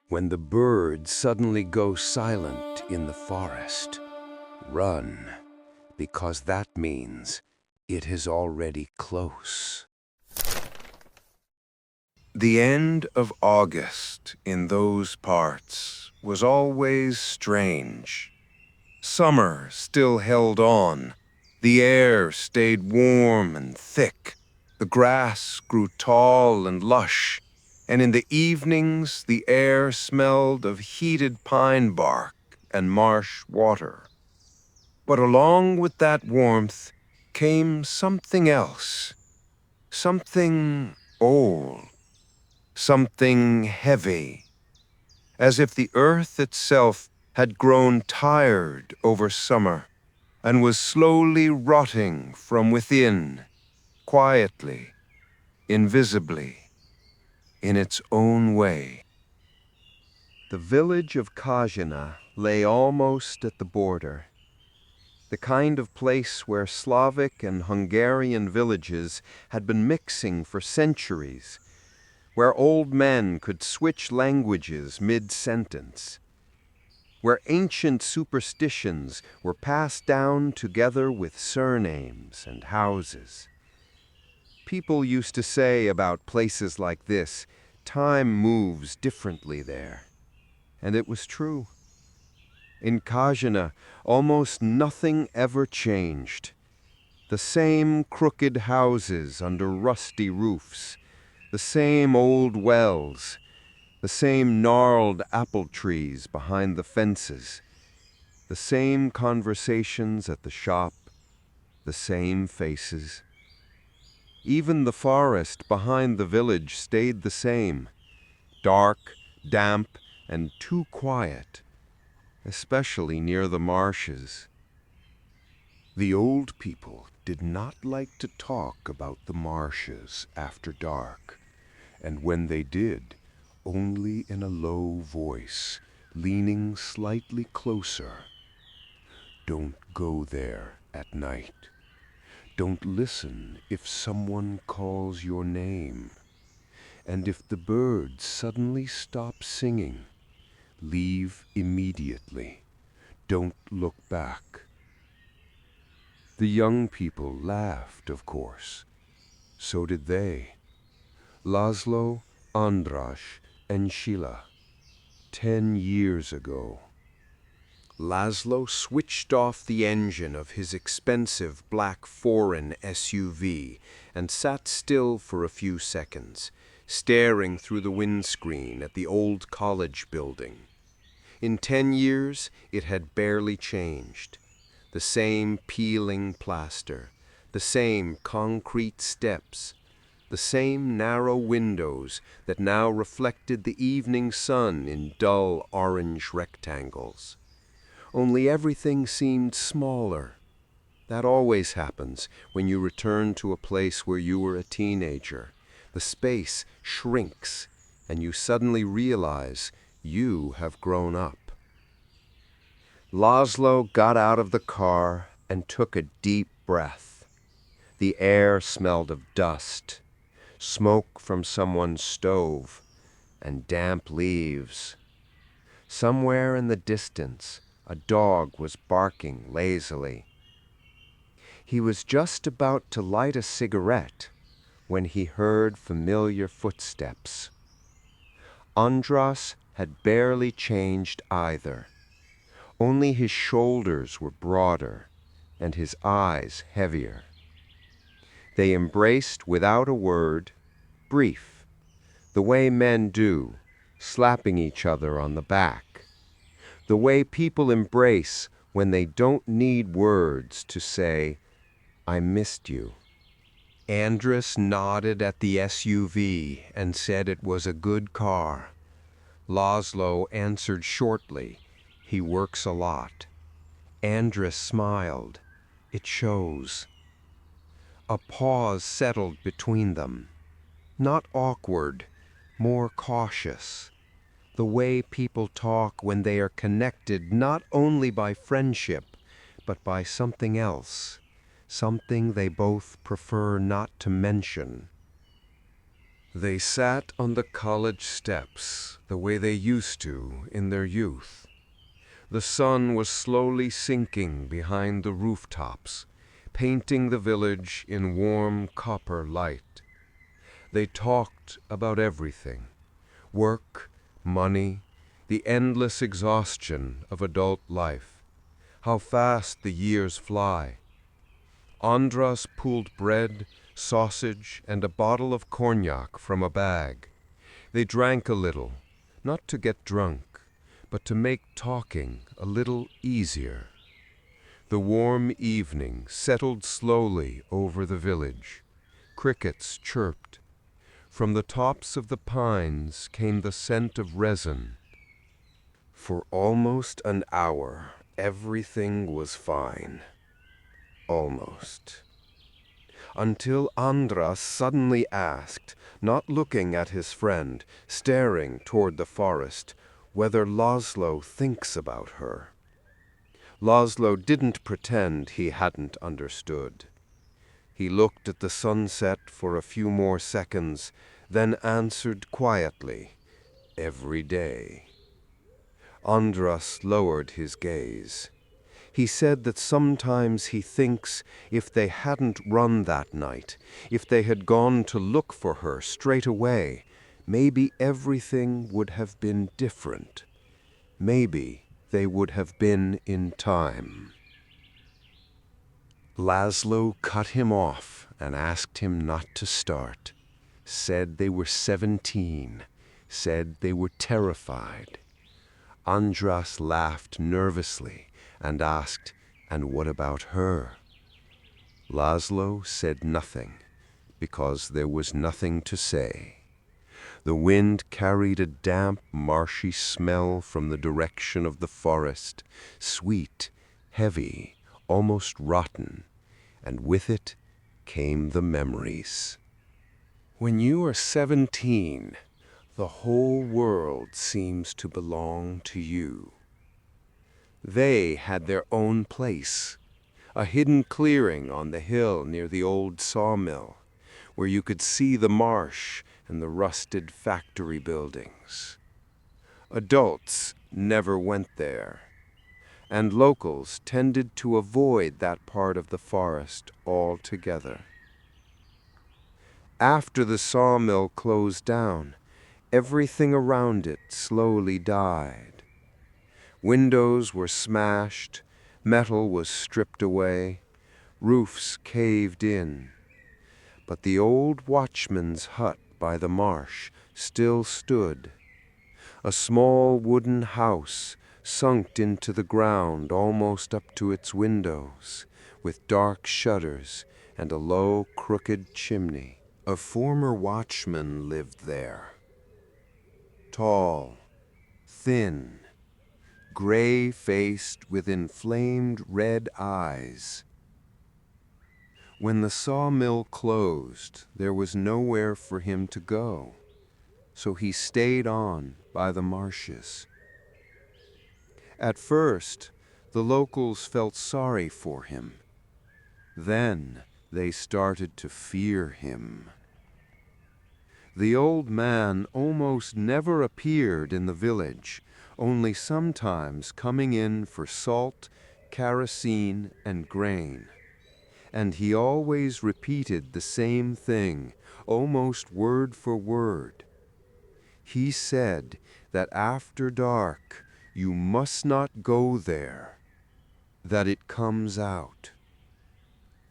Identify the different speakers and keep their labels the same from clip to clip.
Speaker 1: When the birds suddenly go silent in the forest, run, because that means it is already close.
Speaker 2: The end of August in those parts was always strange. Summer still held on. The air stayed warm and thick. The grass grew tall and lush, and in the evenings the air smelled of heated pine bark and marsh water. But along with that warmth came something else, something old, something heavy, as if the earth itself had grown tired over summer and was slowly rotting from within, quietly, invisibly, in its own way.
Speaker 1: The village of Kazhina lay almost at the border, the kind of place where Slavic and Hungarian villages had been mixing for centuries, where old men could switch languages mid-sentence, where ancient superstitions were passed down together with surnames and houses. People used to say about places like this, time moves differently there. And it was true. In Kazhina, almost nothing ever changed. The same crooked houses under rusty roofs, the same old wells, the same gnarled apple trees behind the fences, the same conversations at the shop, the same faces. Even the forest behind the village stayed the same, dark, damp, and too quiet, especially near the marshes. The old people did not like to talk about the marshes after dark, and when they did, only in a low voice, leaning slightly closer. Don't go there at night. Don't listen if someone calls your name. And if the birds suddenly stop singing, leave immediately. Don't look back. The young people laughed, of course. So did they. Laszlo, Andras, and Csilla. 10 years ago. Laszlo switched off the engine of his expensive black foreign SUV and sat still for a few seconds, staring through the windscreen at the old college building. In 10 years, it had barely changed. The same peeling plaster, the same concrete steps, the same narrow windows that now reflected the evening sun in dull orange rectangles. Only everything seemed smaller. That always happens when you return to a place where you were a teenager. The space shrinks, and you suddenly realize you have grown up. Laszlo got out of the car and took a deep breath. The air smelled of dust, smoke from someone's stove, and damp leaves. Somewhere in the distance, a dog was barking lazily. He was just about to light a cigarette when he heard familiar footsteps. Andras had barely changed either. Only his shoulders were broader and his eyes heavier. They embraced without a word, brief, the way men do, slapping each other on the back. The way people embrace when they don't need words to say, I missed you. Andras nodded at the SUV and said it was a good car. Laszlo answered shortly, he works a lot. Andras smiled. It shows. A pause settled between them. Not awkward, more cautious. The way people talk when they are connected not only by friendship, but by something else, something they both prefer not to mention. They sat on the college steps the way they used to in their youth. The sun was slowly sinking behind the rooftops, painting the village in warm copper light. They talked about everything: work, money, the endless exhaustion of adult life, how fast the years fly. Andras pulled bread, sausage, and a bottle of cognac from a bag. They drank a little, not to get drunk, but to make talking a little easier. The warm evening settled slowly over the village. Crickets chirped. From the tops of the pines came the scent of resin. For almost an hour, everything was fine. Almost. Until Andras suddenly asked, not looking at his friend, staring toward the forest, whether Laszlo thinks about her. Laszlo didn't pretend he hadn't understood. He looked at the sunset for a few more seconds, then answered quietly, "Every day." Andras lowered his gaze. He said that sometimes he thinks if they hadn't run that night, if they had gone to look for her straight away, maybe everything would have been different. Maybe they would have been in time. Laszlo cut him off and asked him not to start. Said they were 17. Said they were terrified. Andras laughed nervously and asked, "And what about her?" Laszlo said nothing, because there was nothing to say. The wind carried a damp, marshy smell from the direction of the forest, sweet, heavy, almost rotten, and with it came the memories. When you are 17, the whole world seems to belong to you. They had their own place, a hidden clearing on the hill near the old sawmill, where you could see the marsh and the rusted factory buildings. Adults never went there, and locals tended to avoid that part of the forest altogether. After the sawmill closed down, everything around it slowly died. Windows were smashed, metal was stripped away, roofs caved in. But the old watchman's hut by the marsh still stood, a small wooden house sunk into the ground almost up to its windows, with dark shutters and a low, crooked chimney. A former watchman lived there. Tall, thin, gray-faced with inflamed red eyes. When the sawmill closed, there was nowhere for him to go, so he stayed on by the marshes. At first, the locals felt sorry for him. Then they started to fear him. The old man almost never appeared in the village, only sometimes coming in for salt, kerosene, and grain. And he always repeated the same thing, almost word for word. He said that after dark, you must not go there, that it comes out.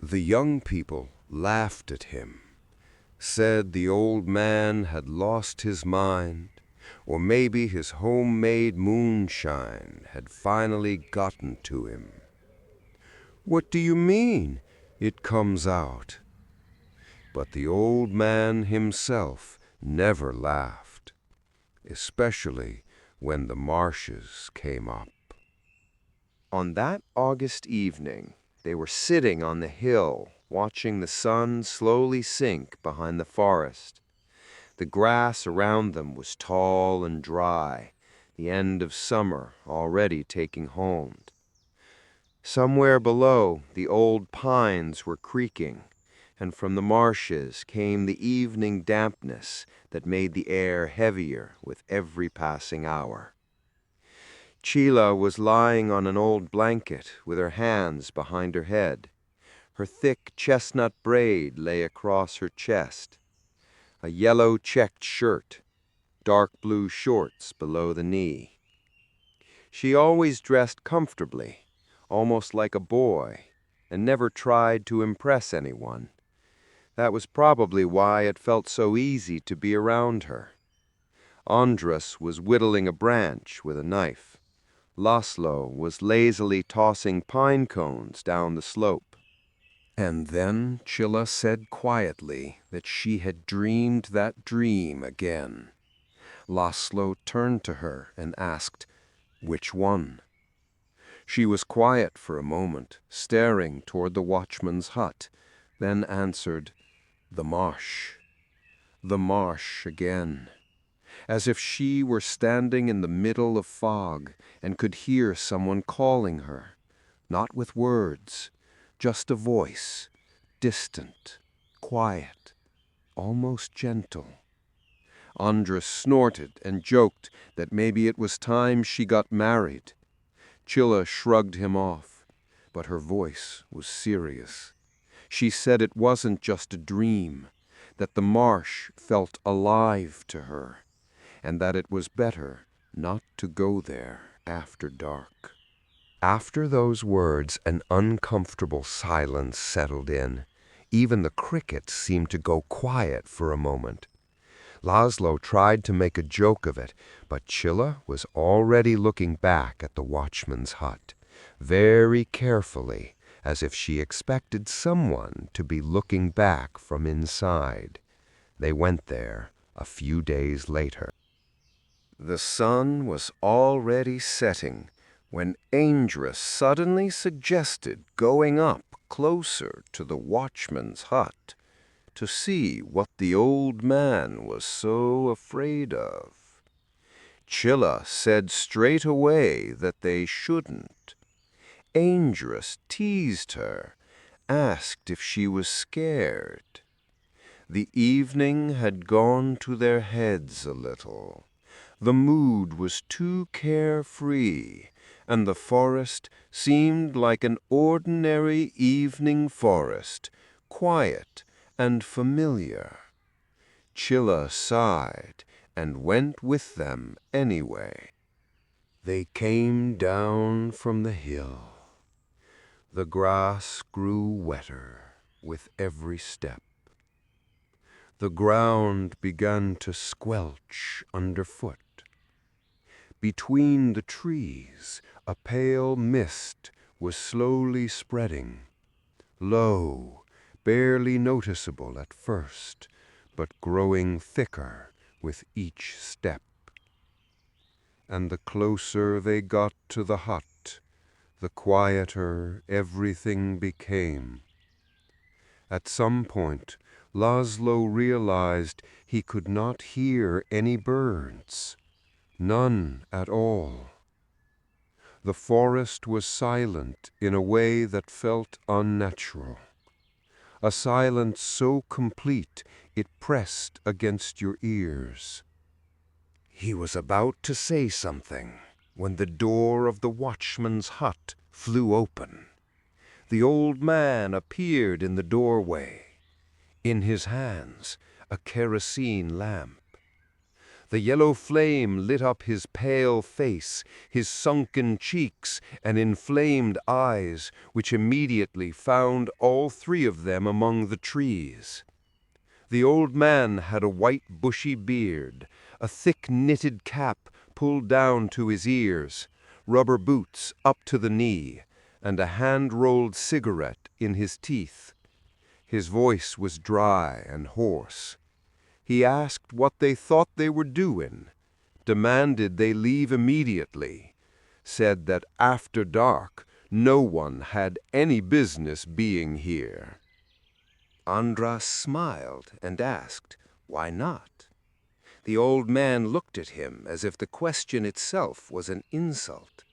Speaker 1: The young people laughed at him, said the old man had lost his mind, or maybe his homemade moonshine had finally gotten to him. "What do you mean, it comes out?" But the old man himself never laughed, especially when the marshes came up. On that August evening, they were sitting on the hill, watching the sun slowly sink behind the forest. The grass around them was tall and dry, the end of summer already taking hold. Somewhere below, the old pines were creaking, and from the marshes came the evening dampness that made the air heavier with every passing hour. Csilla was lying on an old blanket with her hands behind her head. Her thick chestnut braid lay across her chest. A yellow checked shirt, dark blue shorts below the knee. She always dressed comfortably, almost like a boy, and never tried to impress anyone. That was probably why it felt so easy to be around her. Andras was whittling a branch with a knife. Laszlo was lazily tossing pine cones down the slope. And then Csilla said quietly that she had dreamed that dream again. Laszlo turned to her and asked, "Which one?" She was quiet for a moment, staring toward the watchman's hut, then answered, "The marsh. The marsh again." As if she were standing in the middle of fog and could hear someone calling her, not with words, just a voice, distant, quiet, almost gentle. Andras snorted and joked that maybe it was time she got married. Csilla shrugged him off, but her voice was serious. She said it wasn't just a dream, that the marsh felt alive to her, and that it was better not to go there after dark. After those words, an uncomfortable silence settled in. Even the crickets seemed to go quiet for a moment. Laszlo tried to make a joke of it, but Csilla was already looking back at the watchman's hut, very carefully, as if she expected someone to be looking back from inside. They went there a few days later. The sun was already setting when Andras suddenly suggested going up closer to the watchman's hut to see what the old man was so afraid of. Csilla said straight away that they shouldn't. Andras teased her, asked if she was scared. The evening had gone to their heads a little. The mood was too carefree, and the forest seemed like an ordinary evening forest, quiet and familiar. Csilla sighed and went with them anyway. They came down from the hill. The grass grew wetter with every step. The ground began to squelch underfoot. Between the trees, a pale mist was slowly spreading, low, barely noticeable at first, but growing thicker with each step. And the closer they got to the hut, the quieter everything became. At some point, Laszlo realized he could not hear any birds. None at all. The forest was silent in a way that felt unnatural. A silence so complete it pressed against your ears. He was about to say something when the door of the watchman's hut flew open. The old man appeared in the doorway. In his hands, a kerosene lamp. The yellow flame lit up his pale face, his sunken cheeks, and inflamed eyes, which immediately found all three of them among the trees. The old man had a white bushy beard, a thick knitted cap pulled down to his ears, rubber boots up to the knee, and a hand-rolled cigarette in his teeth. His voice was dry and hoarse. He asked what they thought they were doing, demanded they leave immediately, said that after dark no one had any business being here. Andras smiled and asked, "Why not?" The old man looked at him as if the question itself was an insult,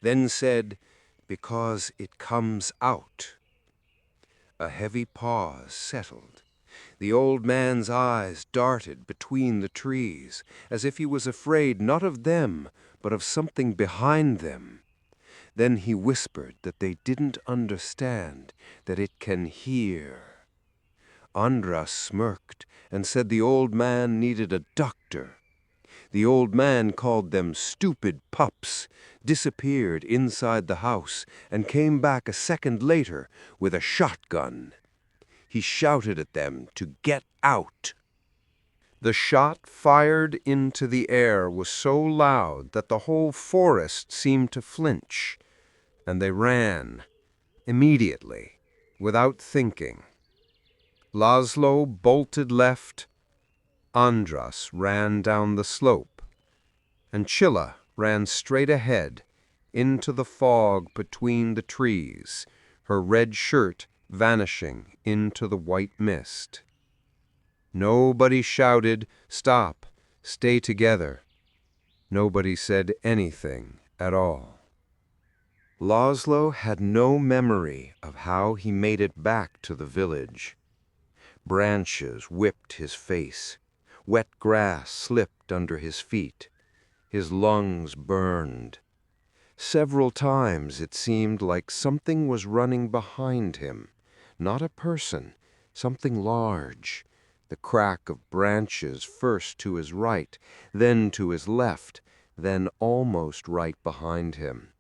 Speaker 1: then said, "Because it comes out."
Speaker 2: A heavy pause settled. The old man's eyes darted between the trees, as if he was afraid not of them, but of something behind them. Then he whispered that they didn't understand, that it can hear. Andras smirked and said the old man needed a doctor. The old man called them stupid pups, disappeared inside the house, and came back a second later with a shotgun. He shouted at them to get out. The shot fired into the air was so loud that the whole forest seemed to flinch, and they ran, immediately, without thinking. Laszlo bolted left, Andras ran down the slope, and Csilla ran straight ahead, into the fog between the trees, her red shirt vanishing into the white mist. Nobody shouted, "Stop, stay together." Nobody said anything at all. Laszlo had no memory of how he made it back to the village. Branches whipped his face. Wet grass slipped under his feet. His lungs burned. Several times it seemed like something was running behind him. Not a person, something large. The crack of branches first to his right, then to his left, then almost right behind him.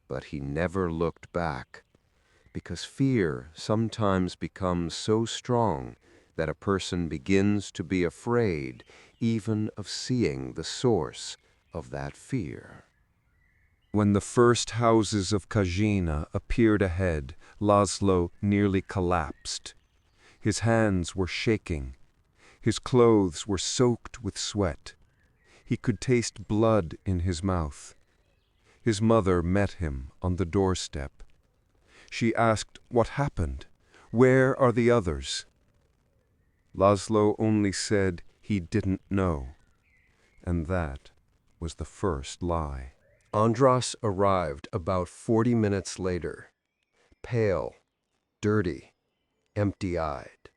Speaker 2: But he never looked back, because fear sometimes becomes so strong that a person begins to be afraid even of seeing the source of that fear. When the first houses of Kazhina appeared ahead, Laszlo nearly collapsed. His hands were shaking. His clothes were soaked with sweat. He could taste blood in his mouth. His mother met him on the doorstep. She asked what happened. Where are the others? Laszlo only said he didn't know, and that was the first lie. Andras arrived about 40 minutes later, pale, dirty, empty-eyed.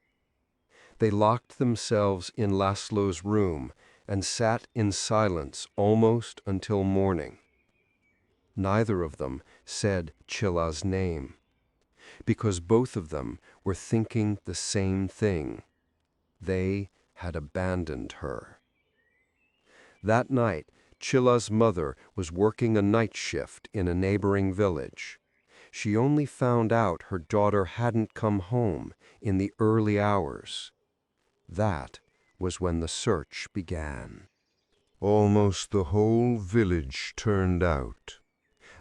Speaker 2: They locked themselves in Laszlo's room and sat in silence almost until morning. Neither of them said Czilla's name, because both of them were thinking the same thing. They had abandoned her. That night, Czilla's mother was working a night shift in a neighboring village. She only found out her daughter hadn't come home in the early hours. That was when the search began. Almost the whole village turned out.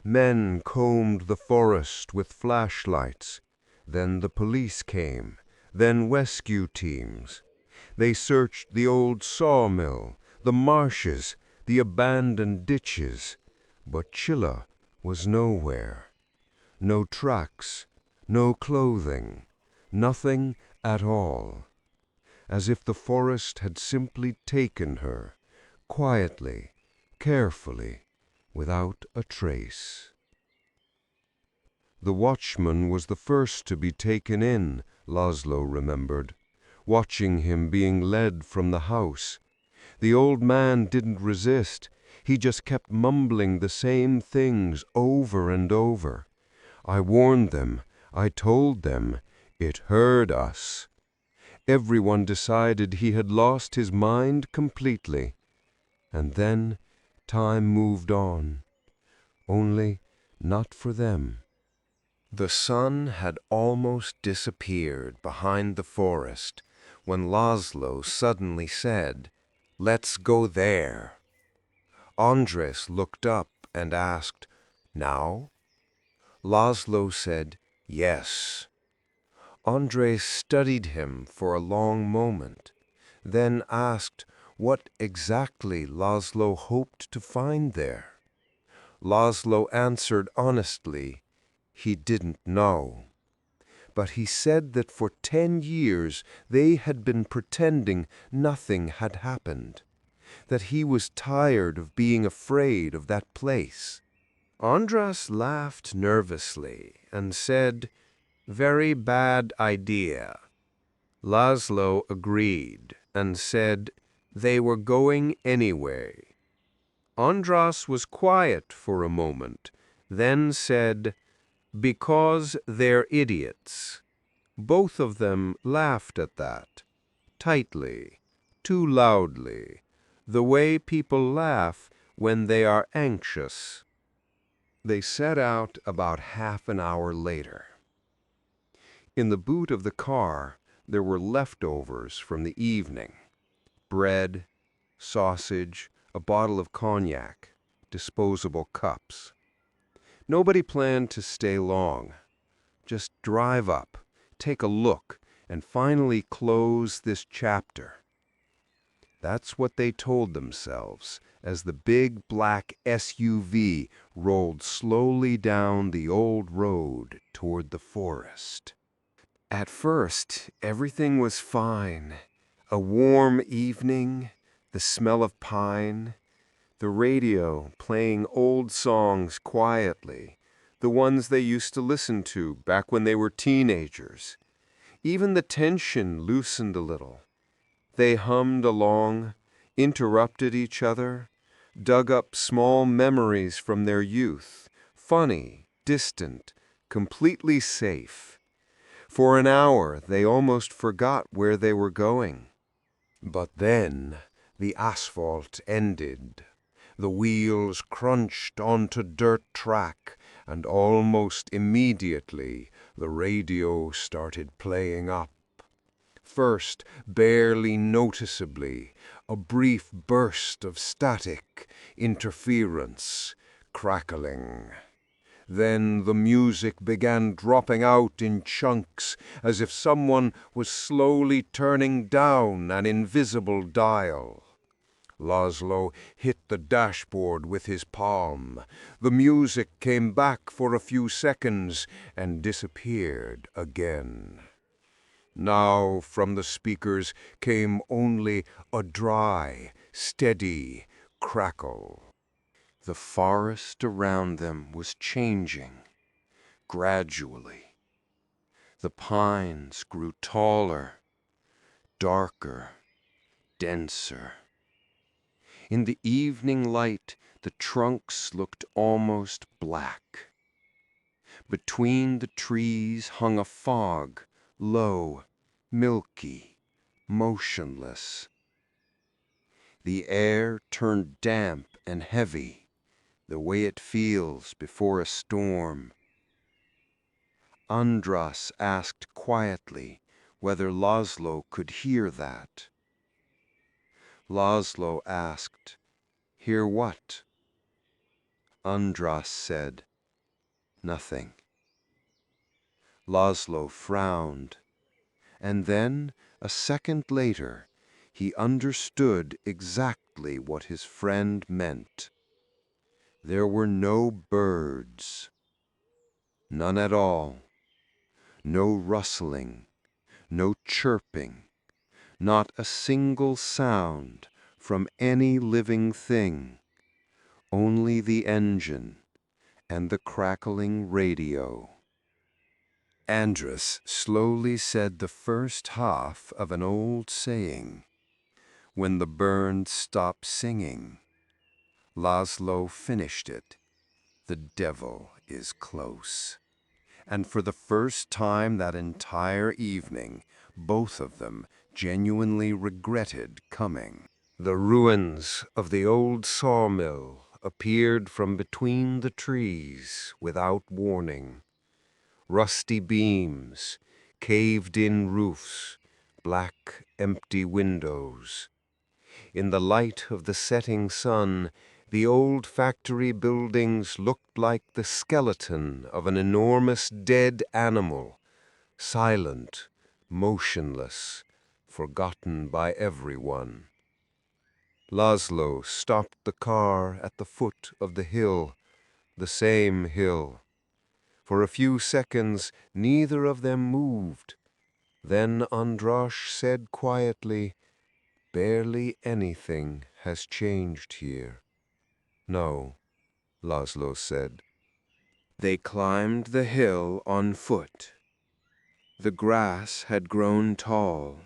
Speaker 2: Men combed the forest with flashlights. Then the police came, then rescue teams. They searched the old sawmill, the marshes, the abandoned ditches, but Csilla was nowhere. No tracks, no clothing, nothing at all. As if the forest had simply taken her, quietly, carefully, without a trace. The watchman was the first to be taken in, Laszlo remembered, watching him being led from the house. The old man didn't resist. He just kept mumbling the same things over and over. I warned them. I told them. It heard us. Everyone decided he had lost his mind completely. And then time moved on. Only not for them. The sun had almost disappeared behind the forest when Laszlo suddenly said, "Let's go there." Andras looked up and asked, "Now?" Laszlo said, "Yes." Andras studied him for a long moment, then asked what exactly Laszlo hoped to find there. Laszlo answered honestly, he didn't know. But he said that for 10 years they had been pretending nothing had happened, that he was tired of being afraid of that place. Andras laughed nervously and said,
Speaker 1: Very bad idea. Laszlo agreed and said they were going anyway. Andras was quiet for a moment, then said, "Because they're idiots." Both of them laughed at that, tightly, too loudly, the way people laugh when they are anxious. They set out about half an hour later. In the boot of the car, there were leftovers from the evening: bread, sausage, a bottle of cognac, disposable cups. Nobody planned to stay long. Just drive up, take a look, and finally close this chapter. That's what they told themselves as the big black SUV rolled slowly down the old road toward the forest. At first, everything was fine. A warm evening, the smell of pine, the radio playing old songs quietly, the ones they used to listen to back when they were teenagers. Even the tension loosened a little. They hummed along, interrupted each other, dug up small memories from their youth, funny, distant, completely safe. For an hour, they almost forgot where they were going. But then the asphalt ended. The wheels crunched onto dirt track, and almost immediately the radio started playing up. First, barely noticeably, a brief burst of static, interference, crackling. Then the music began dropping out in chunks, as if someone was slowly turning down an invisible dial. Laszlo hit the dashboard with his palm. The music came back for a few seconds and disappeared again. Now from the speakers came only a dry, steady crackle. The forest around them was changing, gradually. The pines grew taller, darker, denser. In the evening light, the trunks looked almost black. Between the trees hung a fog, low, milky, motionless. The air turned damp and heavy, the way it feels before a storm. Andras asked quietly whether Laszlo could hear that. Laszlo asked, "Hear what?" Andras said, "Nothing." Laszlo frowned, and then, a second later, he understood exactly what his friend meant. There were no birds. None at all. No rustling, no chirping, not a single sound from any living thing. Only the engine and the crackling radio. Andras slowly said the first half of an old saying: "When the birds stop singing." Laszlo finished it. "The devil is close." And for the first time that entire evening, both of them genuinely regretted coming. The ruins of the old sawmill appeared from between the trees without warning. Rusty beams, caved-in roofs, black, empty windows. In the light of the setting sun, the old factory buildings looked like the skeleton of an enormous dead animal, silent, motionless, forgotten by everyone. Laszlo stopped the car at the foot of the hill, the same hill. For a few seconds, neither of them moved. Then Andras said quietly, "Barely anything has changed here." "No," Laszlo said. They climbed the hill on foot. The grass had grown tall,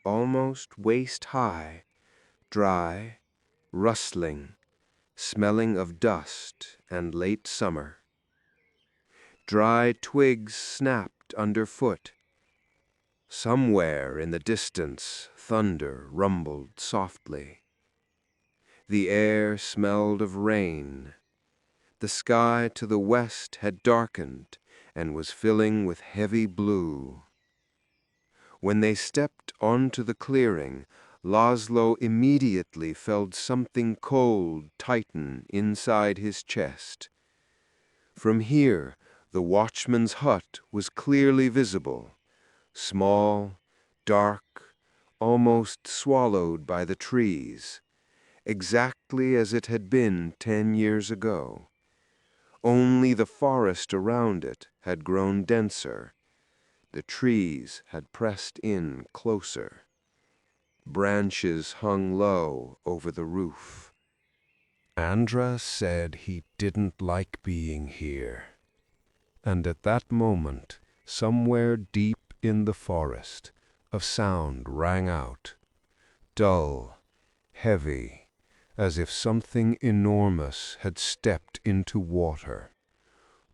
Speaker 1: almost waist-high, dry, rustling, smelling of dust and late summer. Dry twigs snapped underfoot. Somewhere in the distance, thunder rumbled softly. The air smelled of rain. The sky to the west had darkened and was filling with heavy blue. When they stepped onto the clearing, Laszlo immediately felt something cold tighten inside his chest. From here, the watchman's hut was clearly visible, small, dark, almost swallowed by the trees, exactly as it had been 10 years ago. Only the forest around it had grown denser. The trees had pressed in closer. Branches hung low over the roof. Andras said he didn't like being here. And at that moment, somewhere deep in the forest, a sound rang out, dull, heavy, as if something enormous had stepped into water.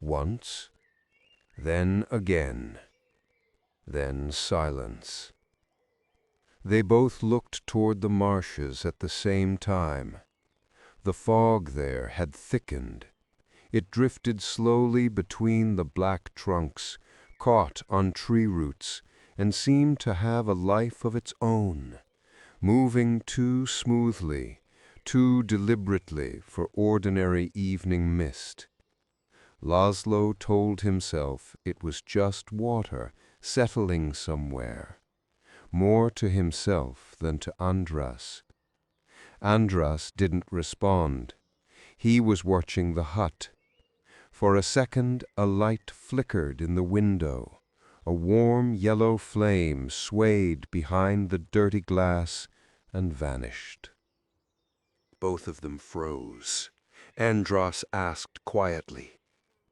Speaker 1: Once, then again, then silence. They both looked toward the marshes at the same time. The fog there had thickened. It drifted slowly between the black trunks, caught on tree roots, and seemed to have a life of its own, moving too smoothly, too deliberately for ordinary evening mist. Laszlo told himself it was just water settling somewhere, more to himself than to Andras. Andras didn't respond. He was watching the hut. For a second, a light flickered in the window. A warm yellow flame swayed behind the dirty glass and vanished. Both of them froze. Andras asked quietly,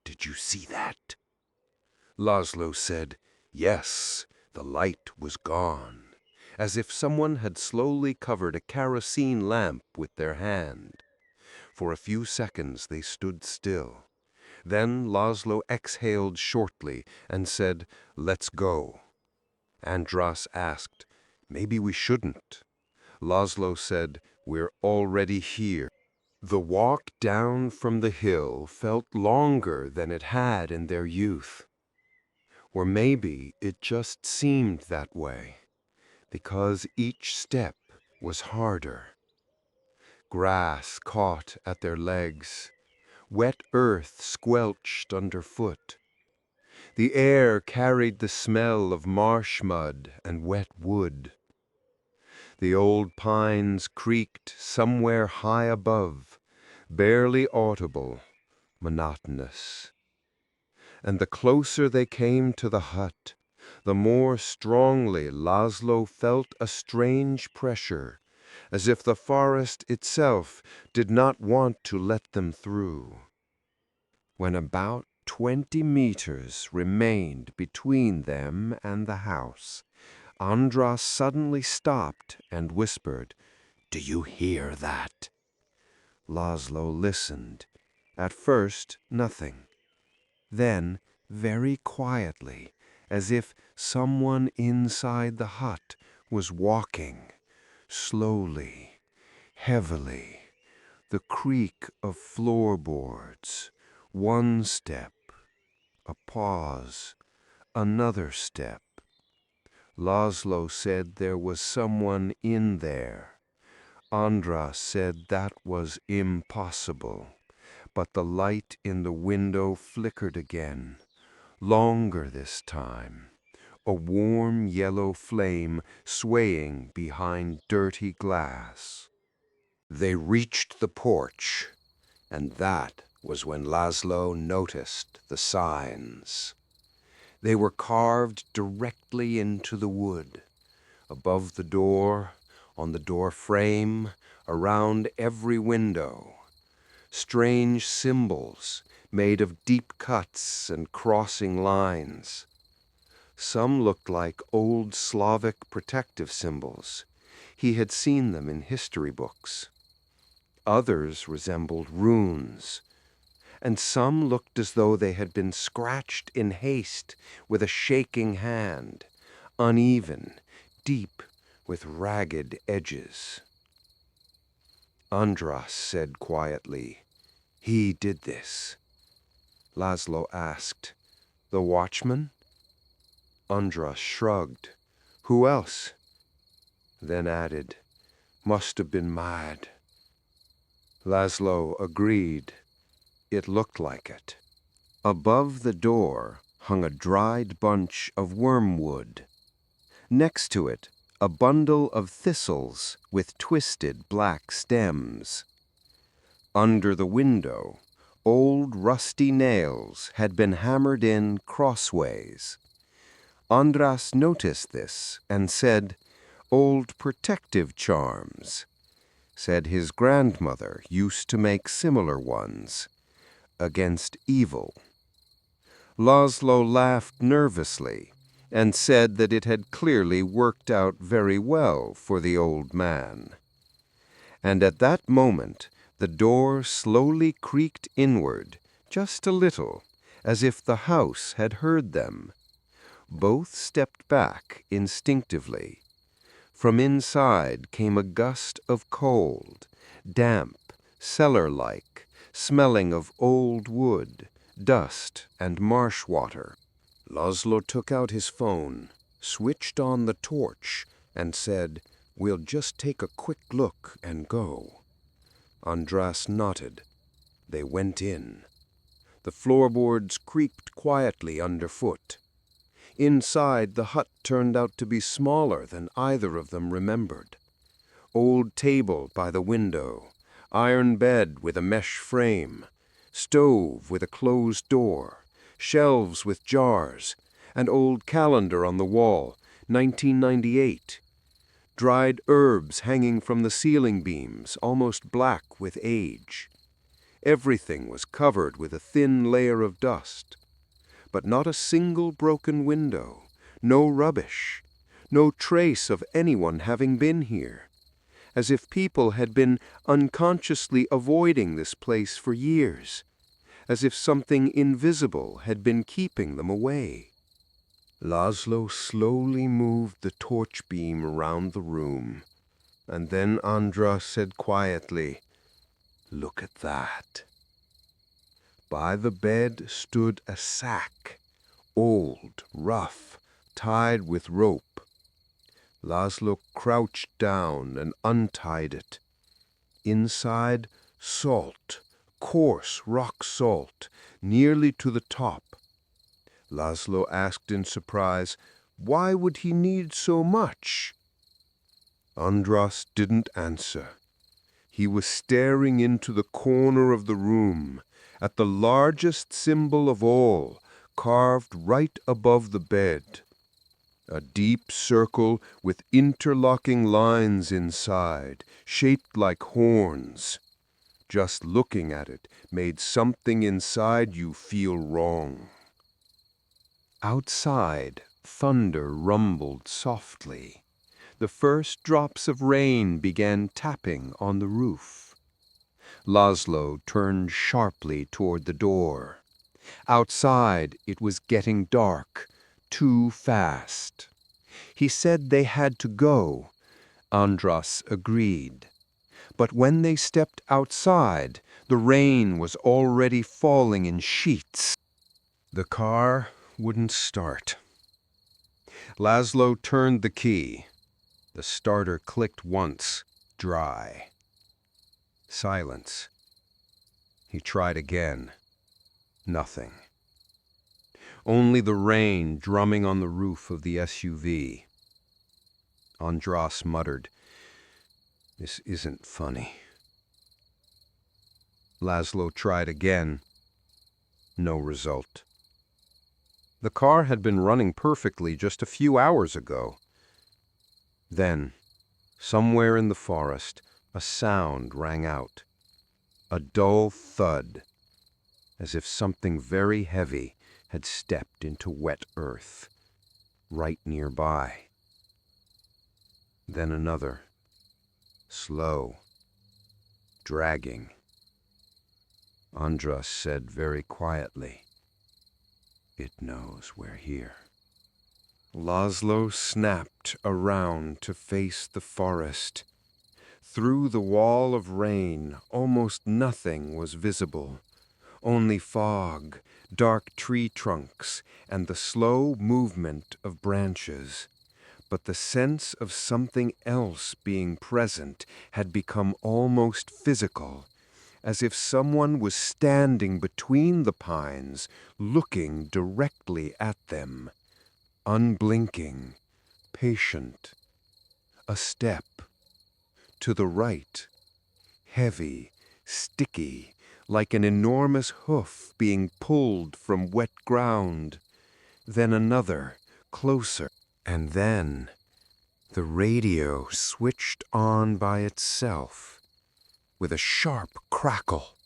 Speaker 1: "Did you see that?" Laszlo said, "Yes, the light was gone," as if someone had slowly covered a kerosene lamp with their hand. For a few seconds they stood still. Then Laszlo exhaled shortly and said, "Let's go." Andras asked, "Maybe we shouldn't." Laszlo said, "We're already here." The walk down from the hill felt longer than it had in their youth. Or maybe it just seemed that way, because each step was harder. Grass caught at their legs. Wet earth squelched underfoot. The air carried the smell of marsh mud and wet wood. The old pines creaked somewhere high above, barely audible, monotonous. And the closer they came to the hut, the more strongly Laszlo felt a strange pressure, as if the forest itself did not want to let them through. When about 20 meters remained between them and the house, Andras suddenly stopped and whispered, "Do you hear that?" Laszlo listened. At first, nothing. Then, very quietly, as if someone inside the hut was walking, slowly, heavily, the creak of floorboards, one step, a pause, another step. Laszlo said there was someone in there. Andras said that was impossible, but the light in the window flickered again, longer this time, a warm yellow flame swaying behind dirty glass. They reached the porch, and that was when Laszlo noticed the signs. They were carved directly into the wood, above the door, on the door frame, around every window. Strange symbols made of deep cuts and crossing lines. Some looked like old Slavic protective symbols. He had seen them in history books. Others resembled runes, and some looked as though they had been scratched in haste with a shaking hand, uneven, deep, with ragged edges. Andras said quietly, "He did this." Laszlo asked, "The watchman?" Andras shrugged. "Who else?" Then added, "Must have been mad." Laszlo agreed. It looked like it. Above the door hung a dried bunch of wormwood. Next to it, a bundle of thistles with twisted black stems. Under the window, old rusty nails had been hammered in crossways. Andras noticed this and said, "Old protective charms." Said his grandmother used to make similar ones against evil. Laszlo laughed nervously and said that it had clearly worked out very well for the old man. And at that moment, the door slowly creaked inward, just a little, as if the house had heard them. Both stepped back instinctively. From inside came a gust of cold, damp, cellar-like, smelling of old wood, dust, and marsh water. Laszlo took out his phone, switched on the torch, and said, "We'll just take a quick look and go." Andras nodded. They went in. The floorboards creaked quietly underfoot. Inside, the hut turned out to be smaller than either of them remembered. Old table by the window, iron bed with a mesh frame, stove with a closed door, shelves with jars, an old calendar on the wall, 1998. Dried herbs hanging from the ceiling beams, almost black with age. Everything was covered with a thin layer of dust, but not a single broken window, no rubbish, no trace of anyone having been here, as if people had been unconsciously avoiding this place for years, as if something invisible had been keeping them away. Laszlo slowly moved the torch beam around the room, and then Andras said quietly, "Look at that." By the bed stood a sack, old, rough, tied with rope. Laszlo crouched down and untied it. Inside, salt, coarse rock salt, nearly to the top. Laszlo asked in surprise, "Why would he need so much?" Andras didn't answer. He was staring into the corner of the room, at the largest symbol of all, carved right above the bed. A deep circle with interlocking lines inside, shaped like horns. Just looking at it made something inside you feel wrong. Outside, thunder rumbled softly. The first drops of rain began tapping on the roof. Laszlo turned sharply toward the door. Outside, it was getting dark, too fast. He said they had to go. Andras agreed. But when they stepped outside, the rain was already falling in sheets. The car wouldn't start. Laszlo turned the key. The starter clicked once, dry. Silence. He tried again. Nothing. Only the rain drumming on the roof of the SUV. Andras muttered, "This isn't funny." Laszlo tried again. No result. The car had been running perfectly just a few hours ago. Then, somewhere in the forest, a sound rang out. A dull thud, as if something very heavy had stepped into wet earth. right nearby. Then another, slow, dragging. Andras said very quietly, "It knows we're here." Laszlo snapped around to face the forest. Through the wall of rain, almost nothing was visible. Only fog, dark tree trunks, and the slow movement of branches. But the sense of something else being present had become almost physical, as if someone was standing between the pines, looking directly at them, unblinking, patient. A step. To the right. Heavy, sticky, like an enormous hoof being pulled from wet ground. Then another, closer. And then the radio switched on by itself, with a sharp crackle.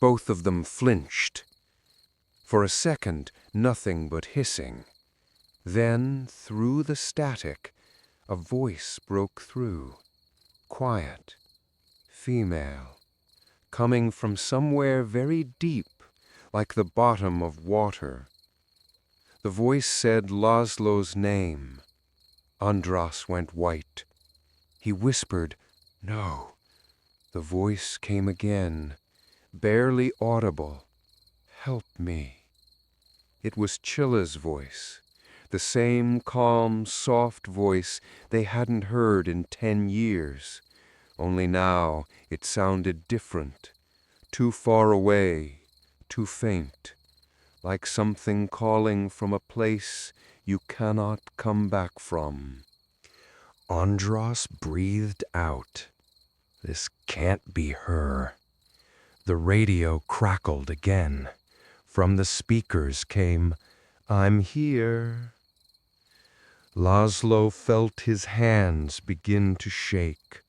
Speaker 1: Both of them flinched. For a second, nothing but hissing. Then, through the static, a voice broke through. Quiet, female, coming from somewhere very deep, like the bottom of water. The voice said Laszlo's name. Andras went white. He whispered, "No." The voice came again, barely audible. "Help me." It was Czilla's voice, the same calm, soft voice they hadn't heard in 10 years. Only now it sounded different, too far away, too faint, like something calling from a place you cannot come back from. Andras breathed out. This can't be her. The radio crackled again. From the speakers came, "I'm here." Laszlo felt his hands begin to shake.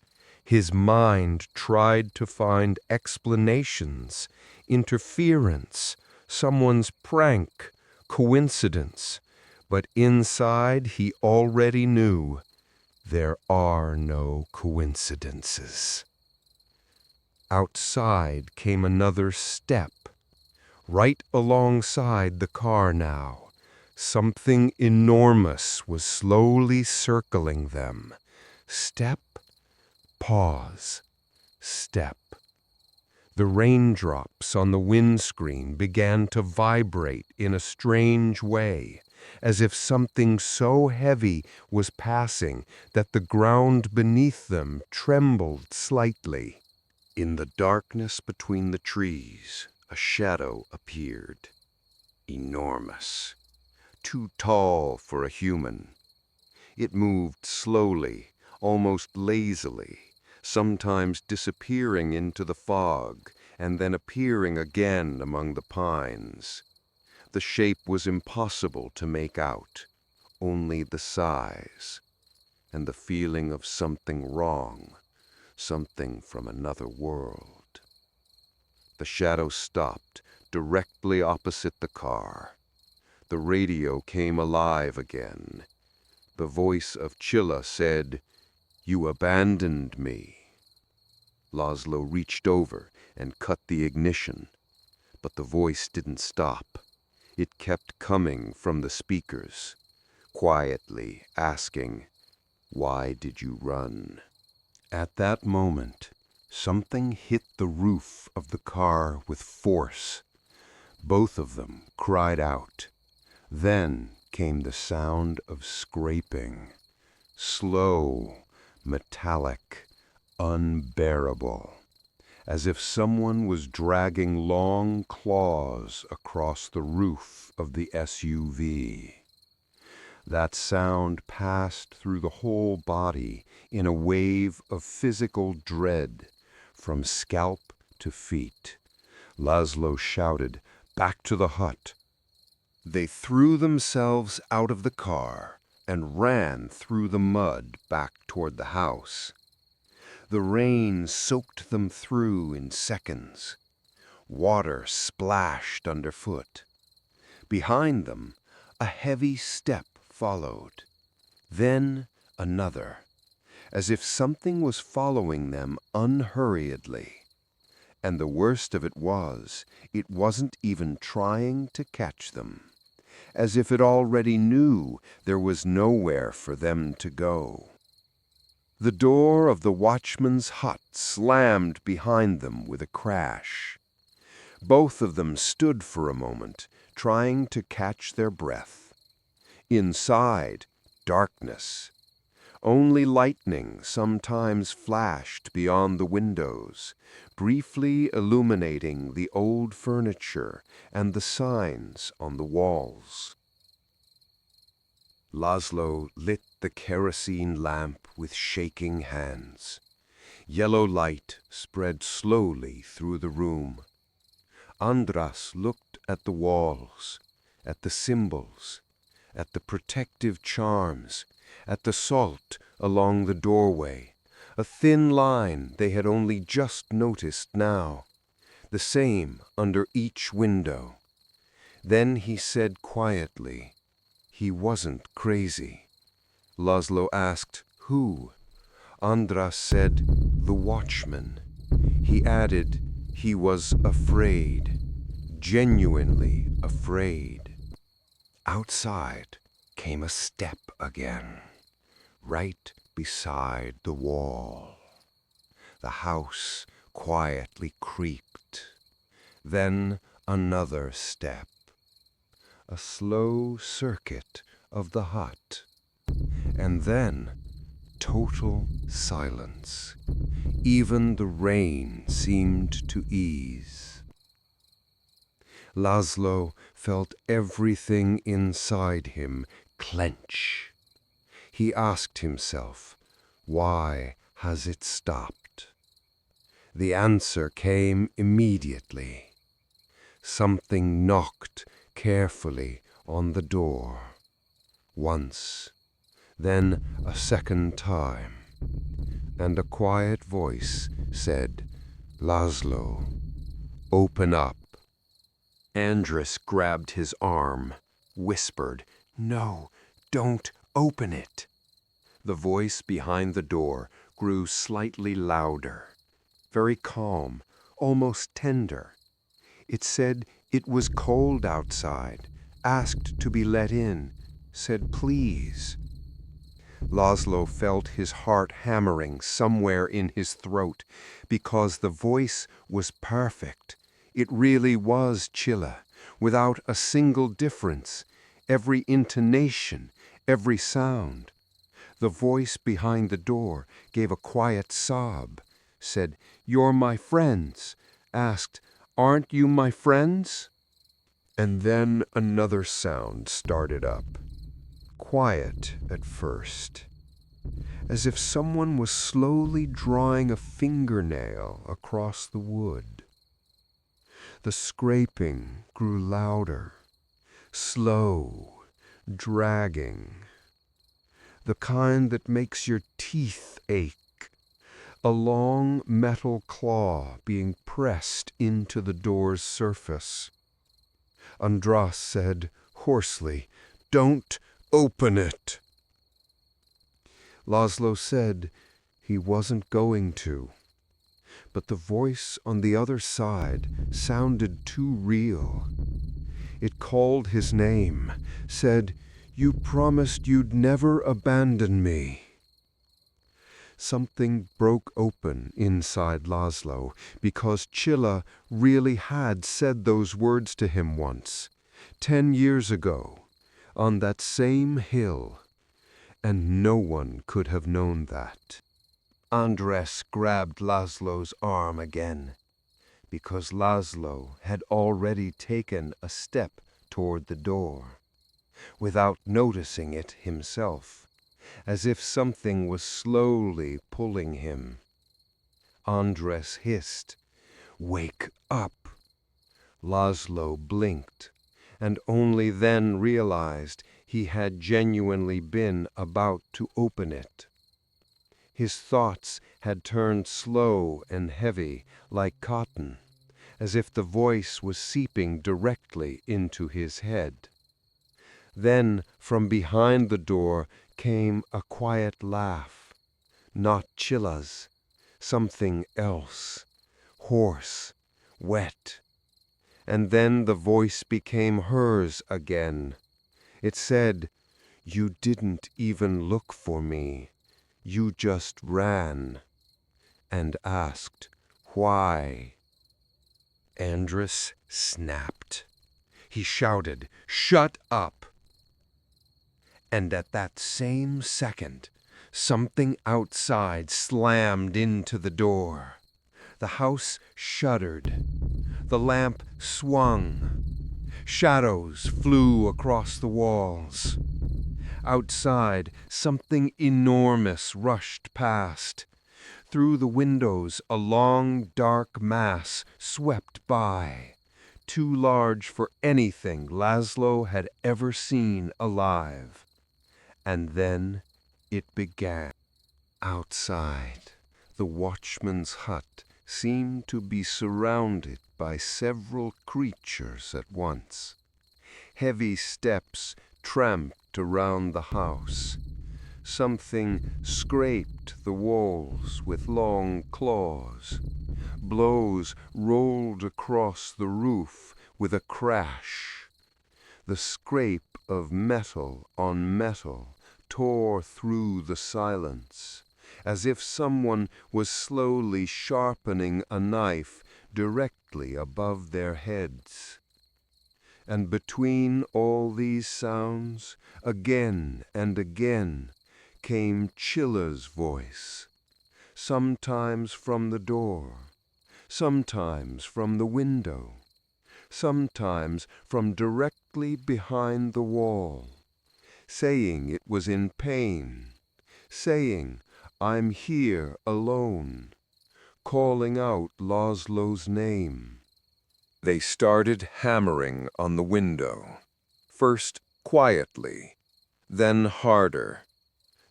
Speaker 1: His mind tried to find explanations, interference, someone's prank, coincidence. But inside he already knew there are no coincidences. Outside came another step, right alongside the car now. Something enormous was slowly circling them. Step, pause, step. The raindrops on the windscreen began to vibrate in a strange way, as if something so heavy was passing that the ground beneath them trembled slightly. In the darkness between the trees, a shadow appeared. Enormous. Too tall for a human. It moved slowly, almost lazily, sometimes disappearing into the fog and then appearing again among the pines. The shape was impossible to make out, only the size, and the feeling of something wrong, something from another world. The shadow stopped directly opposite the car. The radio came alive again. The voice of Csilla said, "You abandoned me." Laszlo reached over and cut the ignition, but the voice didn't stop. It kept coming from the speakers, quietly asking, "Why did you run?" At that moment, something hit the roof of the car with force. Both of them cried out. Then came the sound of scraping, slow, metallic, unbearable, as if someone was dragging long claws across the roof of the SUV. That sound passed through the whole body in a wave of physical dread, from scalp to feet. Laszlo shouted, "Back to the hut!" They threw themselves out of the car and ran through the mud back toward the house. The rain soaked them through in seconds. Water splashed underfoot. Behind them, a heavy step followed. Then another, as if something was following them unhurriedly. And the worst of it wasn't even trying to catch them, as if it already knew there was nowhere for them to go. The door of the watchman's hut slammed behind them with a crash. Both of them stood for a moment, trying to catch their breath. Inside, darkness. Only lightning sometimes flashed beyond the windows, briefly illuminating the old furniture and the signs on the walls. Laszlo lit the kerosene lamp with shaking hands. Yellow light spread slowly through the room. Andras looked at the walls, at the symbols, at the protective charms, at the salt along the doorway, a thin line they had only just noticed now, the same under each window. Then he said quietly, he wasn't crazy. Laszlo asked, who? Andras said, the watchman. He added, he was afraid, genuinely afraid. Outside came a step again, right beside the wall. The house quietly creaked. Then another step. A slow circuit of the hut. And then total silence. Even the rain seemed to ease. Laszlo felt everything inside him clench. He asked himself, why has it stopped? The answer came immediately. Something knocked carefully on the door. Once, then a second time, and a quiet voice said, Laszlo, open up. Andras grabbed his arm, whispered, no, don't open it. The voice behind the door grew slightly louder, very calm, almost tender. It said it was cold outside, asked to be let in, said please. Laszlo felt his heart hammering somewhere in his throat because the voice was perfect. It really was Csilla, without a single difference, every intonation, every sound. The voice behind the door gave a quiet sob, said, you're my friends, asked, aren't you my friends? And then another sound started up, quiet at first, as if someone was slowly drawing a fingernail across the wood. The scraping grew louder, slow, dragging, the kind that makes your teeth ache, a long metal claw being pressed into the door's surface. Andras said hoarsely, don't open it. Laszlo said he wasn't going to. But the voice on the other side sounded too real. It called his name, said, you promised you'd never abandon me. Something broke open inside Laszlo because Csilla really had said those words to him once, 10 years ago, on that same hill, and no one could have known that. Andras grabbed Laszlo's arm again, because Laszlo had already taken a step toward the door, without noticing it himself, as if something was slowly pulling him. Andras hissed, wake up. Laszlo blinked, and only then realized he had genuinely been about to open it. His thoughts had turned slow and heavy like cotton, as if the voice was seeping directly into his head. Then from behind the door came a quiet laugh. Not Csilla's, something else, hoarse, wet. And then the voice became hers again. It said, "You didn't even look for me. You just ran," and asked, "Why?" Andras snapped. He shouted, "Shut up!" And at that same second, something outside slammed into the door. The house shuddered. The lamp swung. Shadows flew across the walls. Outside, something enormous rushed past. Through the windows, a long, dark mass swept by, too large for anything Laszlo had ever seen alive. And then it began. Outside, the watchman's hut seemed to be surrounded by several creatures at once. Heavy steps tramped around the house. Something scraped the walls with long claws. Blows rolled across the roof with a crash. The scrape of metal on metal tore through the silence, as if someone was slowly sharpening a knife directly above their heads. And between all these sounds, again and again, came Csilla's voice, sometimes from the door, sometimes from the window, sometimes from directly behind the wall, saying it was in pain, saying, "I'm here alone," calling out Laszlo's name. They started hammering on the window, first quietly, then harder.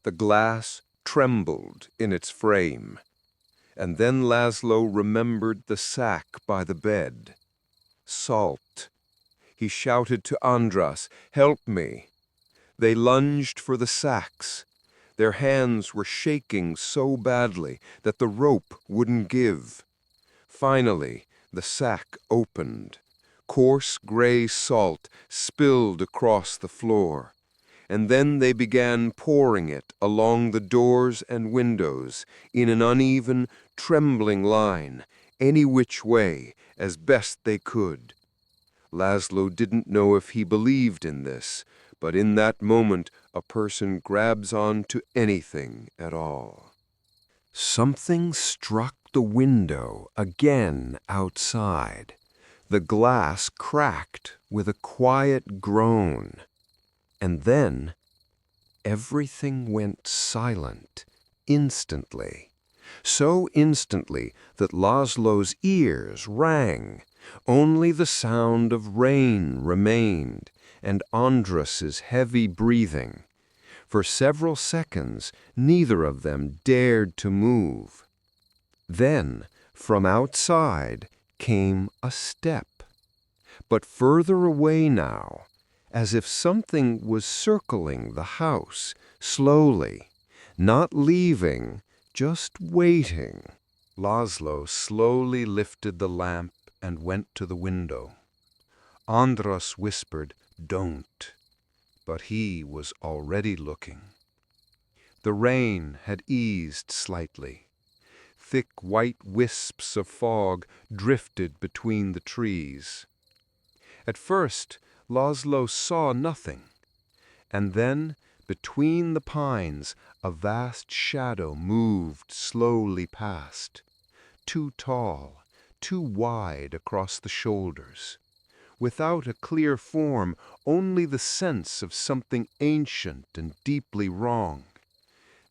Speaker 1: The glass trembled in its frame, and then Laszlo remembered the sack by the bed. Salt. He shouted to Andras, "Help me!" They lunged for the sacks. Their hands were shaking so badly that the rope wouldn't give. Finally, the sack opened. Coarse gray salt spilled across the floor. And then they began pouring it along the doors and windows in an uneven, trembling line, any which way, as best they could. Laszlo didn't know if he believed in this, but in that moment a person grabs on to anything at all. Something struck the window again outside. The glass cracked with a quiet groan. And then everything went silent instantly, so instantly that Laszlo's ears rang. Only the sound of rain remained, and Andras's heavy breathing. For several seconds, neither of them dared to move. Then, from outside, came a step, but further away now, as if something was circling the house, slowly, not leaving, just waiting. Laszlo slowly lifted the lamp and went to the window. Andras whispered, "Don't," but he was already looking. The rain had eased slightly. Thick white wisps of fog drifted between the trees. At first, Laszlo saw nothing, and then, between the pines, a vast shadow moved slowly past, too tall, too wide across the shoulders. Without a clear form, only the sense of something ancient and deeply wrong.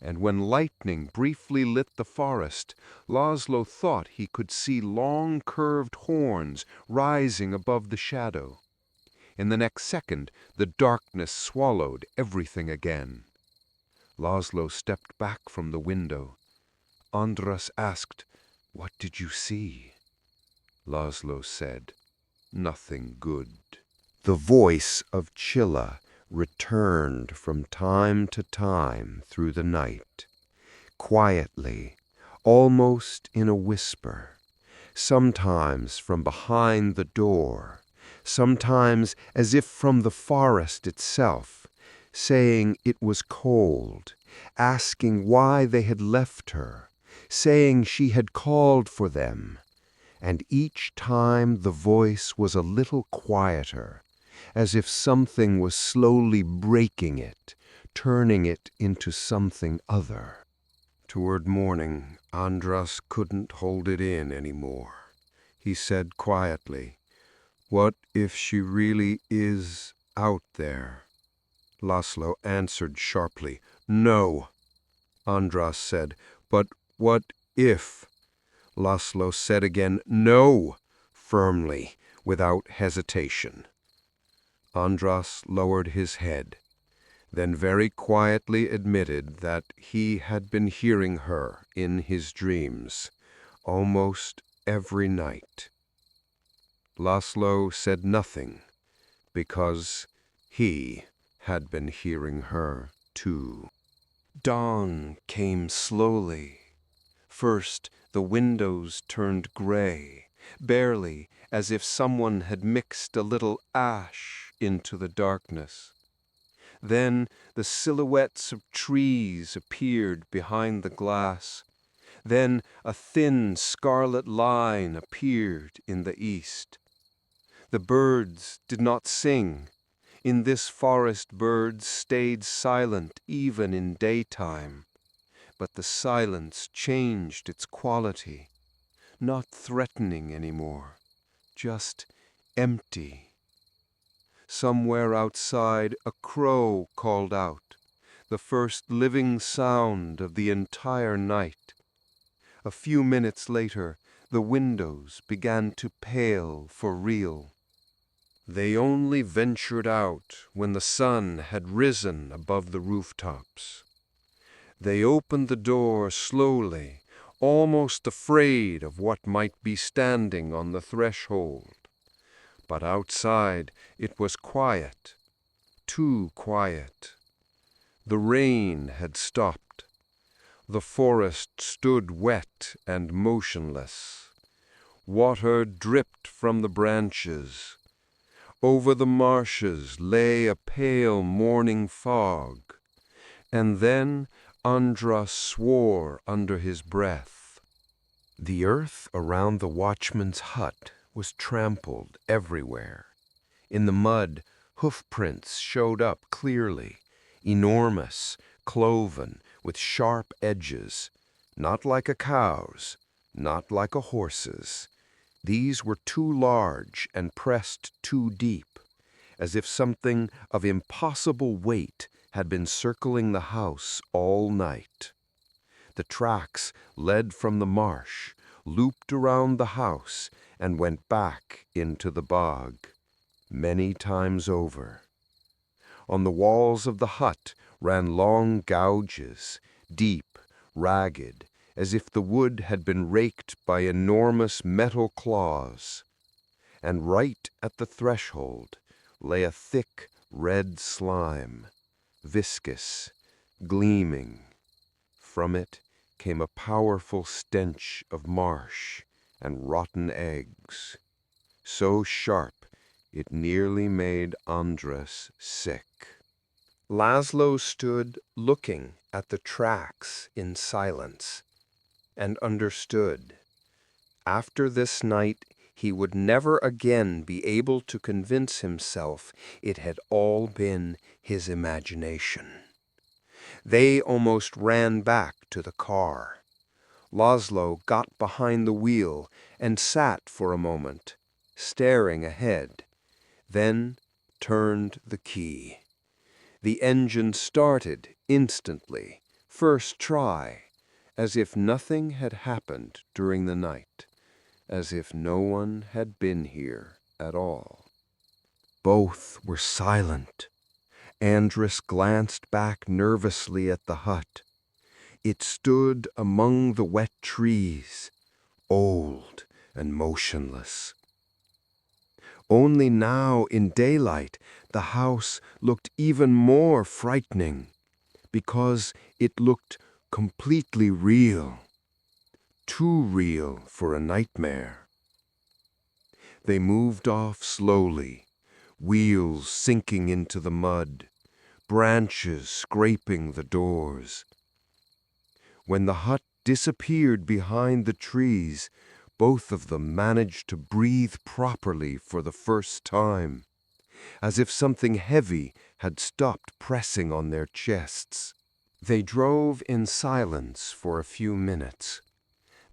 Speaker 1: And when lightning briefly lit the forest, Laszlo thought he could see long curved horns rising above the shadow. In the next second, the darkness swallowed everything again. Laszlo stepped back from the window. Andras asked, "What did you see?" Laszlo said, "Nothing good." The voice of Csilla returned from time to time through the night, quietly, almost in a whisper, sometimes from behind the door, sometimes as if from the forest itself, saying it was cold, asking why they had left her, saying she had called for them, and each time the voice was a little quieter, as if something was slowly breaking it, turning it into something other. Toward morning, Andras couldn't hold it in any more. He said quietly, "What if she really is out there?" Laszlo answered sharply, "No." Andras said, "But what if?" Laszlo said again, "No," firmly, without hesitation. Andras lowered his head, then very quietly admitted that he had been hearing her in his dreams almost every night. Laszlo said nothing because he had been hearing her too. Dawn came slowly. First, the windows turned gray, barely, as if someone had mixed a little ash into the darkness. Then the silhouettes of trees appeared behind the glass. Then a thin scarlet line appeared in the east. The birds did not sing. In this forest birds stayed silent even in daytime. But the silence changed its quality, not threatening anymore, just empty. Somewhere outside a crow called out, the first living sound of the entire night. A few minutes later, the windows began to pale for real. They only ventured out when the sun had risen above the rooftops. They opened the door slowly, almost afraid of what might be standing on the threshold. But outside it was quiet, too quiet. The rain had stopped. The forest stood wet and motionless. Water dripped from the branches. Over the marshes lay a pale morning fog. And then Andras swore under his breath. The earth around the watchman's hut was trampled everywhere. In the mud, hoof prints showed up clearly, enormous, cloven, with sharp edges, not like a cow's, not like a horse's. These were too large and pressed too deep, as if something of impossible weight had been circling the house all night. The tracks led from the marsh, looped around the house, and went back into the bog, many times over. On the walls of the hut ran long gouges, deep, ragged, as if the wood had been raked by enormous metal claws. And right at the threshold lay a thick red slime, viscous, gleaming. From it came a powerful stench of marsh and rotten eggs, so sharp it nearly made Andras sick. Laszlo stood looking at the tracks in silence, and understood. After this night, he would never again be able to convince himself it had all been his imagination. They almost ran back to the car. Laszlo got behind the wheel and sat for a moment, staring ahead, then turned the key. The engine started instantly, first try, as if nothing had happened during the night, as if no one had been here at all. Both were silent. Andras glanced back nervously at the hut. It stood among the wet trees, old and motionless. Only now, in daylight, the house looked even more frightening, because it looked completely real, too real for a nightmare. They moved off slowly, wheels sinking into the mud, branches scraping the doors. When the hut disappeared behind the trees, both of them managed to breathe properly for the first time, as if something heavy had stopped pressing on their chests. They drove in silence for a few minutes.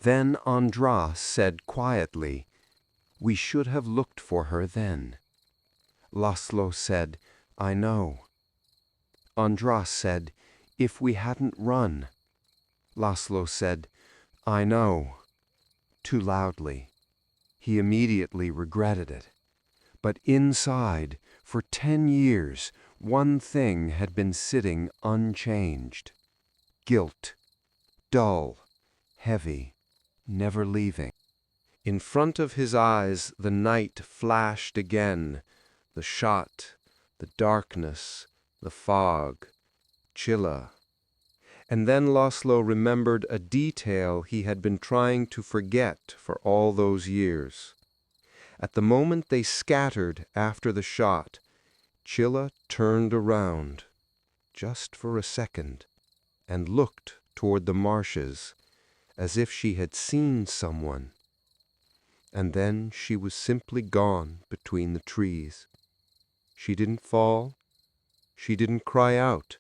Speaker 1: Then Andras said quietly, "We should have looked for her then." Laszlo said, "I know." Andras said, "If we hadn't run." Laszlo said, "I know," too loudly. He immediately regretted it. But inside, for 10 years, one thing had been sitting unchanged. Guilt. Dull, heavy, never leaving. In front of his eyes the night flashed again, the shot, the darkness, the fog, Csilla. And then Laszlo remembered a detail he had been trying to forget for all those years. At the moment they scattered after the shot, Csilla turned around, just for a second, and looked toward the marshes, as if she had seen someone. And then she was simply gone between the trees. She didn't fall. She didn't cry out.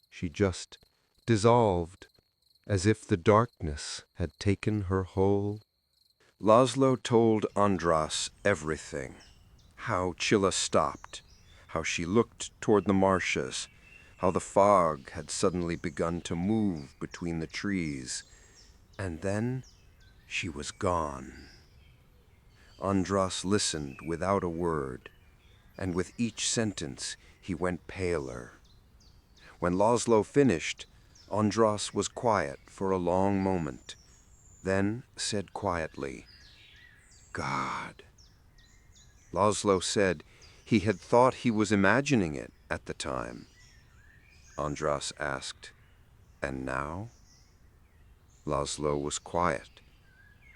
Speaker 1: She just dissolved, as if the darkness had taken her whole. Laszlo told Andras everything. How Csilla stopped, how she looked toward the marshes, how the fog had suddenly begun to move between the trees, and then she was gone. Andras listened without a word, and with each sentence he went paler. When Laszlo finished, Andras was quiet for a long moment, then said quietly, "God." Laszlo said he had thought he was imagining it at the time. Andras asked, "And now?" Laszlo was quiet,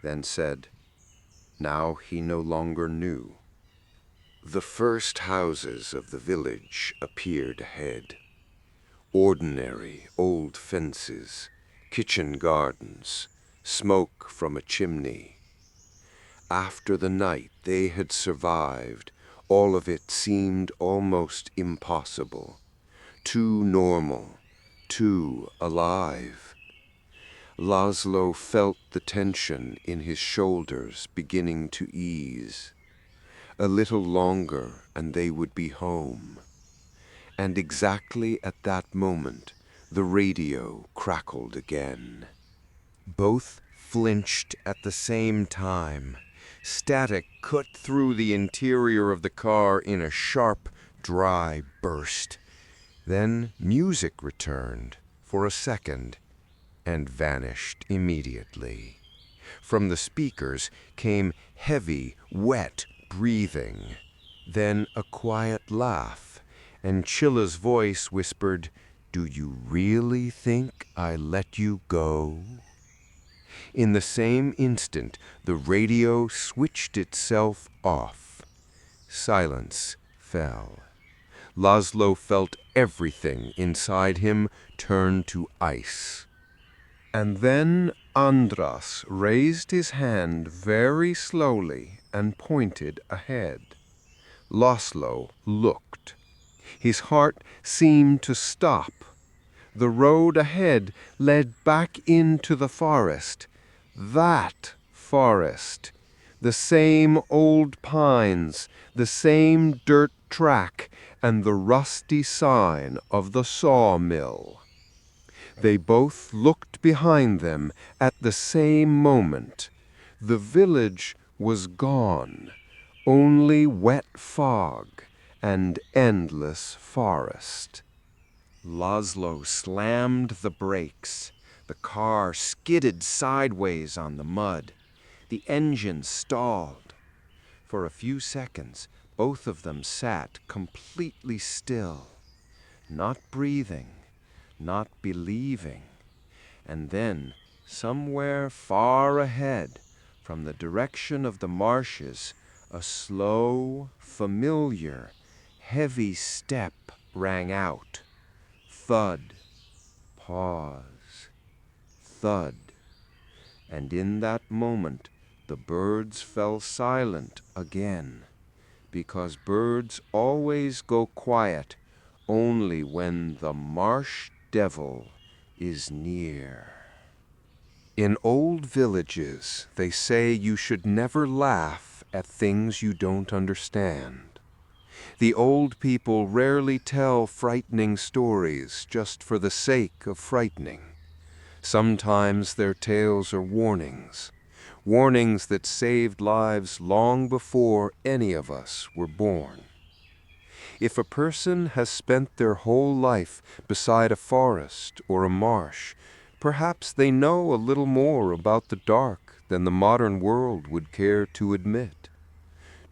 Speaker 1: then said, "Now he no longer knew." The first houses of the village appeared ahead. Ordinary old fences, kitchen gardens, smoke from a chimney. After the night they had survived, all of it seemed almost impossible, too normal, too alive. Laszlo felt the tension in his shoulders beginning to ease. A little longer and they would be home. And exactly at that moment, the radio crackled again. Both flinched at the same time. Static cut through the interior of the car in a sharp, dry burst. Then music returned for a second and vanished immediately. From the speakers came heavy, wet breathing, then a quiet laugh, and Cilla's voice whispered, "Do you really think I let you go?" In the same instant, the radio switched itself off. Silence fell. Laszlo felt everything inside him turn to ice. And then Andras raised his hand very slowly and pointed ahead. Laszlo looked. His heart seemed to stop. The road ahead led back into the forest. That forest. The same old pines, the same dirt track, and the rusty sign of the sawmill. They both looked behind them at the same moment. The village was gone. Only wet fog and endless forest. Laszlo slammed the brakes. The car skidded sideways on the mud. The engine stalled. For a few seconds, Both of them sat completely still, not breathing, not believing. And then, somewhere far ahead, from the direction of the marshes, a slow, familiar, heavy step rang out. Thud, pause, thud. And in that moment, the birds fell silent again, because birds always go quiet only when the marsh devil is near. In old villages, they say you should never laugh at things you don't understand. The old people rarely tell frightening stories just for the sake of frightening. Sometimes their tales are warnings, warnings that saved lives long before any of us were born. If a person has spent their whole life beside a forest or a marsh, perhaps they know a little more about the dark than the modern world would care to admit.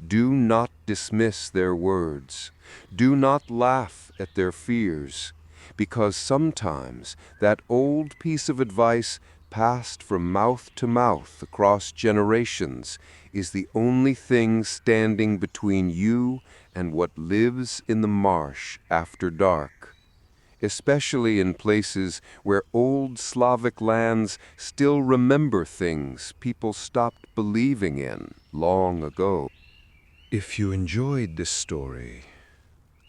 Speaker 1: Do not dismiss their words. Do not laugh at their fears, because sometimes that old piece of advice passed from mouth to mouth across generations is the only thing standing between you and what lives in the marsh after dark, especially in places where old Slavic lands still remember things people stopped believing in long ago. If you enjoyed this story,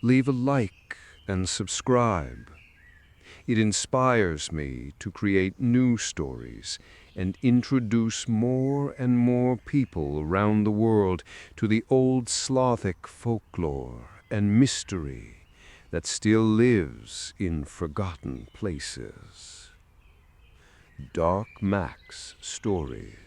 Speaker 1: leave a like and subscribe. It inspires me to create new stories and introduce more and more people around the world to the old Slavic folklore and mystery that still lives in forgotten places. Dark Max Stories.